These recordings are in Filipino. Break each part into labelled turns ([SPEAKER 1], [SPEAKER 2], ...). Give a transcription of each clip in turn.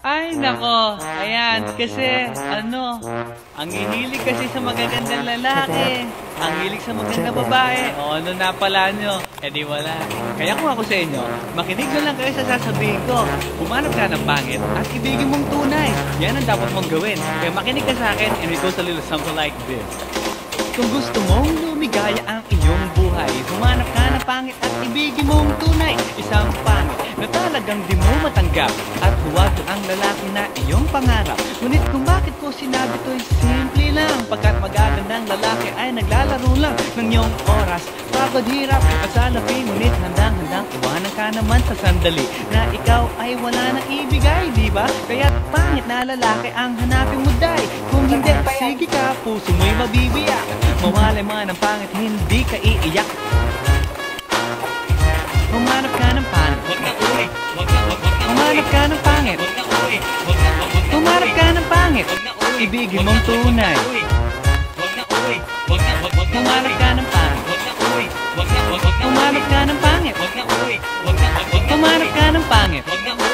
[SPEAKER 1] Ay, nako. Ayan, kasi, ang hihilig kasi sa magagandang lalaki. Ang hilig sa magandang babae. O, ano na pala nyo? Eh di wala. Kaya kung ako sa inyo, makinig na lang kayo sa sasabihin ko. Humanap ka ng pangit at ibigin mong tunay. Yan ang dapat mong gawin. Kaya makinig ka sa akin and it goes a little something like this. Kung gusto mong lumigaya ang iyong buhay, humanap ka ng pangit at ibigin mong tunay. Isang pangit na talagang di mo matanggap at huwag ang lalaki na iyong pangarap. Ngunit kung bakit ko sinabi to'y simple lang, pagkat magagandang lalaki ay naglalaro lang ng iyong oras. Pagod hirap at salapi, ngunit handang-handang iwanan ka naman sa sandali na ikaw ay wala nang ibigay, di ba? Kaya't pangit na lalaki ang hanapin mo, day. Kung hindi, sige ka, puso mo'y mabibiyak. Mawalay man ang pangit, hindi ka iiyak. Humanap ka ng pangit. Humanap ka ng pangit. Humanap ka ng pangit. Ibigin mong tunay. Humanap ka ng pangit. Humanap ka ng pangit. Humanap ka ng pangit.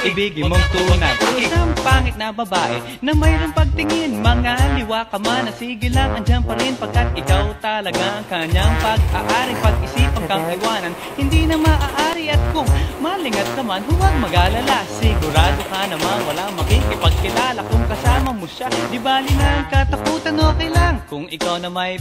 [SPEAKER 1] Ibigin mong tunay. Isang pangit na babae na mayroong pagtingin, mga liwa ka man, sige lang, andyan pa rin pagkat ikaw talaga ang kanyang pag-aaring. Pag-isipan kang iwanan, hindi na maaari. At kung malingat ka man, huwag mag-alala. Sigurado ka naman walang makikipagkilala kung kasama mo siya. Di bali na ang katakutan, okay lang kung ikaw na may